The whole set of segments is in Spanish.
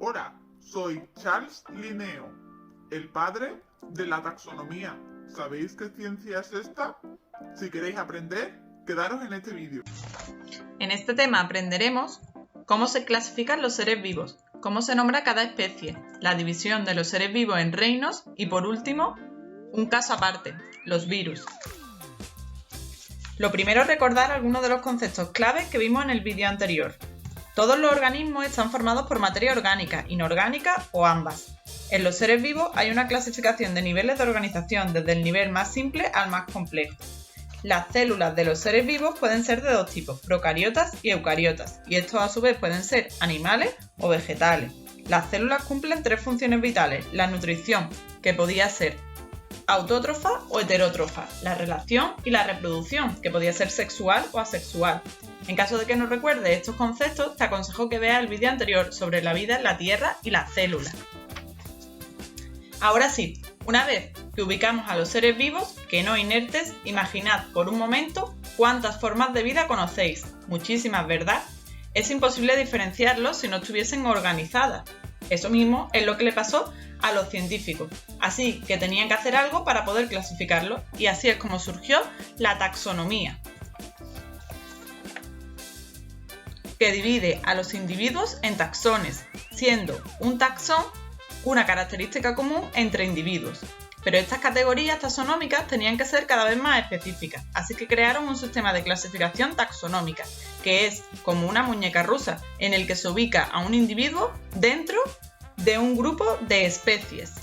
Hola, soy Charles Linneo, el padre de la taxonomía. ¿Sabéis qué ciencia es esta? Si queréis aprender, quedaros en este vídeo. En este tema aprenderemos cómo se clasifican los seres vivos, cómo se nombra cada especie, la división de los seres vivos en reinos y, por último, un caso aparte, los virus. Lo primero es recordar algunos de los conceptos claves que vimos en el vídeo anterior. Todos los organismos están formados por materia orgánica, inorgánica o ambas. En los seres vivos hay una clasificación de niveles de organización desde el nivel más simple al más complejo. Las células de los seres vivos pueden ser de dos tipos, procariotas y eucariotas, y estos a su vez pueden ser animales o vegetales. Las células cumplen tres funciones vitales: la nutrición, que podía ser autótrofa o heterótrofa, la relación y la reproducción, que podía ser sexual o asexual. En caso de que no recuerdes estos conceptos, te aconsejo que veas el vídeo anterior sobre la vida en la Tierra y las células. Ahora sí, una vez que ubicamos a los seres vivos, que no inertes, imaginad por un momento cuántas formas de vida conocéis. Muchísimas, ¿verdad? Es imposible diferenciarlos si no estuviesen organizadas. Eso mismo es lo que le pasó a los científicos. Así que tenían que hacer algo para poder clasificarlos, y así es como surgió la taxonomía, que divide a los individuos en taxones, siendo un taxón una característica común entre individuos. Pero estas categorías taxonómicas tenían que ser cada vez más específicas, así que crearon un sistema de clasificación taxonómica, que es como una muñeca rusa, en el que se ubica a un individuo dentro de un grupo de especies,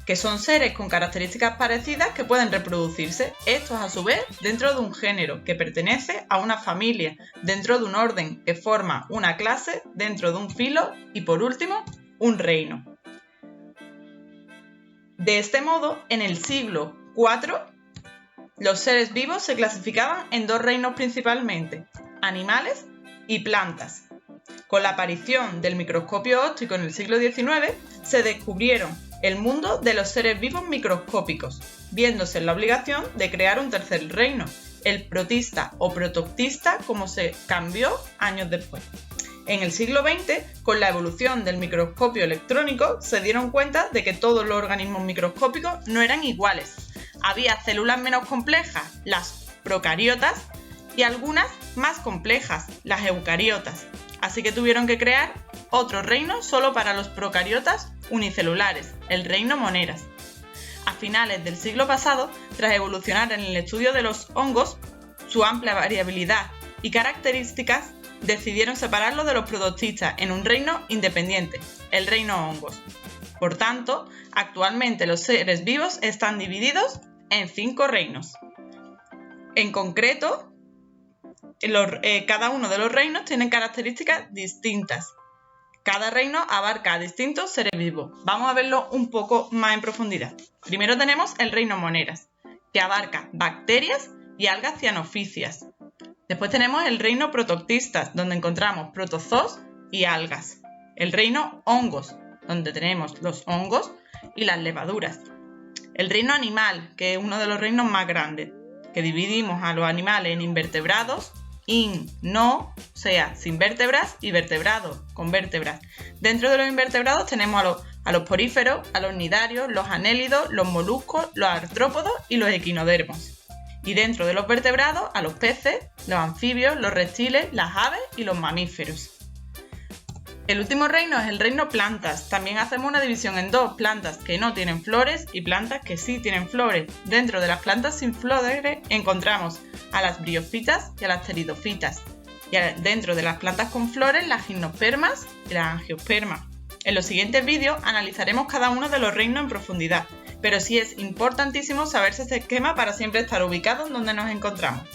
que son seres con características parecidas que pueden reproducirse, estos a su vez dentro de un género que pertenece a una familia, dentro de un orden que forma una clase, dentro de un filo y, por último, un reino. De este modo, en el siglo IV, los seres vivos se clasificaban en dos reinos principalmente: animales y plantas. Con la aparición del microscopio óptico en el siglo XIX, se descubrieron el mundo de los seres vivos microscópicos, viéndose en la obligación de crear un tercer reino, el protista o protoctista, como se cambió años después. En el siglo XX, con la evolución del microscopio electrónico, se dieron cuenta de que todos los organismos microscópicos no eran iguales. Había células menos complejas, las procariotas, y algunas más complejas, las eucariotas. Así que tuvieron que crear otro reino solo para los procariotas unicelulares, el reino Moneras. A finales del siglo pasado, tras evolucionar en el estudio de los hongos, su amplia variabilidad y características, decidieron separarlo de los protoctistas en un reino independiente, el reino hongos. Por tanto, actualmente los seres vivos están divididos en 5 reinos. En concreto, cada uno de los reinos tiene características distintas. Cada reino abarca a distintos seres vivos. Vamos a verlo un poco más en profundidad. Primero tenemos el reino Moneras, que abarca bacterias y algas cianofícias. Después tenemos el reino protoctistas, donde encontramos protozoos y algas. El reino hongos, donde tenemos los hongos y las levaduras. El reino animal, que es uno de los reinos más grandes, que dividimos a los animales en invertebrados, no, o sea, sin vértebras, y vertebrados, con vértebras. Dentro de los invertebrados tenemos a los poríferos, a los cnidarios, los anélidos, los moluscos, los artrópodos y los equinodermos. Y dentro de los vertebrados, a los peces, los anfibios, los reptiles, las aves y los mamíferos. El último reino es el reino plantas. También hacemos una división en dos: plantas que no tienen flores y plantas que sí tienen flores. Dentro de las plantas sin flores encontramos a las briofitas y a las pteridofitas. Y dentro de las plantas con flores, las gimnospermas y las angiospermas. En los siguientes vídeos analizaremos cada uno de los reinos en profundidad, pero sí es importantísimo saberse este esquema para siempre estar ubicados donde nos encontramos.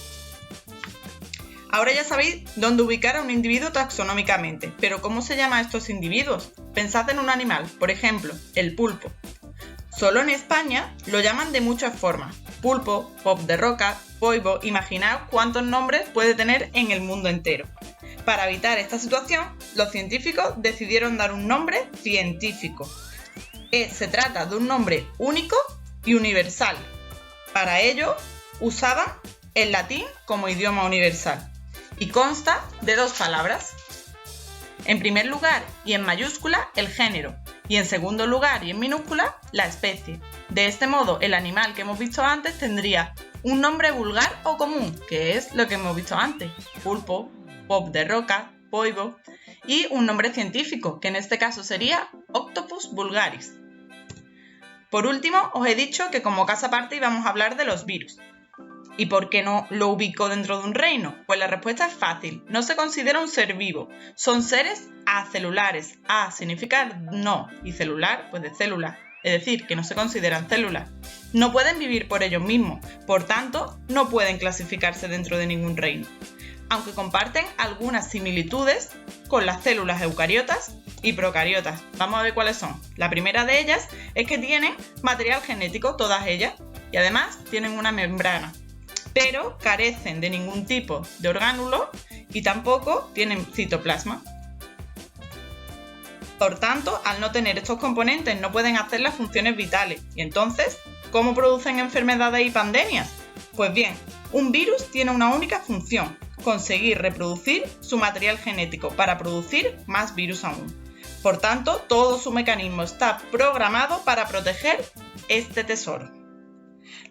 Ahora ya sabéis dónde ubicar a un individuo taxonómicamente, pero ¿cómo se llaman estos individuos? Pensad en un animal, por ejemplo, el pulpo. Solo en España lo llaman de muchas formas: pulpo, pop de roca, polvo. Imaginaos cuántos nombres puede tener en el mundo entero. Para evitar esta situación, los científicos decidieron dar un nombre científico. Se trata de un nombre único y universal. Para ello, usaban el latín como idioma universal y consta de 2 palabras. En primer lugar y en mayúscula el género y en segundo lugar y en minúscula la especie. De este modo el animal que hemos visto antes tendría un nombre vulgar o común, que es lo que hemos visto antes, pulpo, pop de roca, polvo, y un nombre científico, que en este caso sería Octopus vulgaris. Por último, os he dicho que como caso aparte íbamos a hablar de los virus. ¿Y por qué no lo ubico dentro de un reino? Pues la respuesta es fácil, no se considera un ser vivo, son seres acelulares. A significa no y celular, pues de célula, es decir, que no se consideran células. No pueden vivir por ellos mismos, por tanto, no pueden clasificarse dentro de ningún reino, aunque comparten algunas similitudes con las células eucariotas y procariotas. Vamos a ver cuáles son. La primera de ellas es que tienen material genético, todas ellas, y además tienen una membrana, pero carecen de ningún tipo de orgánulo y tampoco tienen citoplasma. Por tanto, al no tener estos componentes no pueden hacer las funciones vitales. Y entonces, ¿cómo producen enfermedades y pandemias? Pues bien, un virus tiene una única función: conseguir reproducir su material genético para producir más virus aún. Por tanto, todo su mecanismo está programado para proteger este tesoro.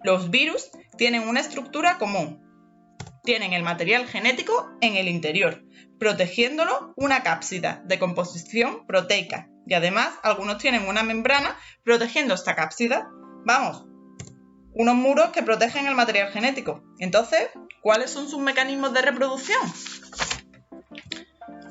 Los virus tienen una estructura común. Tienen el material genético en el interior, protegiéndolo una cápsida de composición proteica. Y además, algunos tienen una membrana protegiendo esta cápsida. Vamos, unos muros que protegen el material genético. Entonces, ¿cuáles son sus mecanismos de reproducción?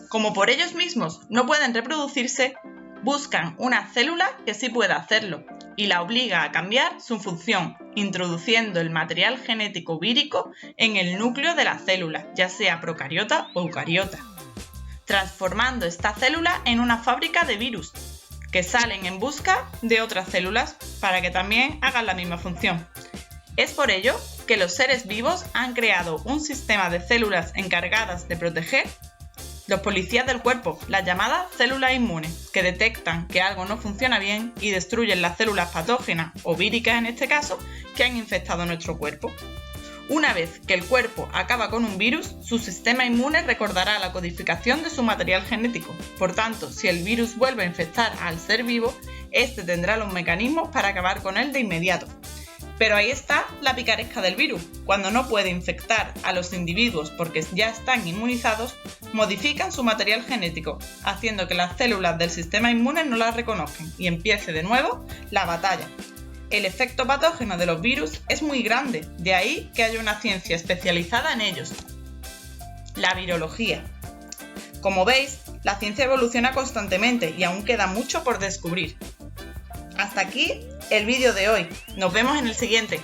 Como por ellos mismos no pueden reproducirse, buscan una célula que sí pueda hacerlo y la obliga a cambiar su función, introduciendo el material genético vírico en el núcleo de la célula, ya sea procariota o eucariota, transformando esta célula en una fábrica de virus que salen en busca de otras células para que también hagan la misma función. Es por ello que los seres vivos han creado un sistema de células encargadas de proteger los policías del cuerpo, las llamadas células inmunes, que detectan que algo no funciona bien y destruyen las células patógenas o víricas en este caso, que han infectado nuestro cuerpo. Una vez que el cuerpo acaba con un virus, su sistema inmune recordará la codificación de su material genético. Por tanto, si el virus vuelve a infectar al ser vivo, este tendrá los mecanismos para acabar con él de inmediato. Pero ahí está la picaresca del virus. Cuando no puede infectar a los individuos porque ya están inmunizados, modifican su material genético, haciendo que las células del sistema inmune no las reconozcan y empiece de nuevo la batalla. El efecto patógeno de los virus es muy grande, de ahí que haya una ciencia especializada en ellos, la virología. Como veis, la ciencia evoluciona constantemente y aún queda mucho por descubrir. Hasta aquí el vídeo de hoy. Nos vemos en el siguiente.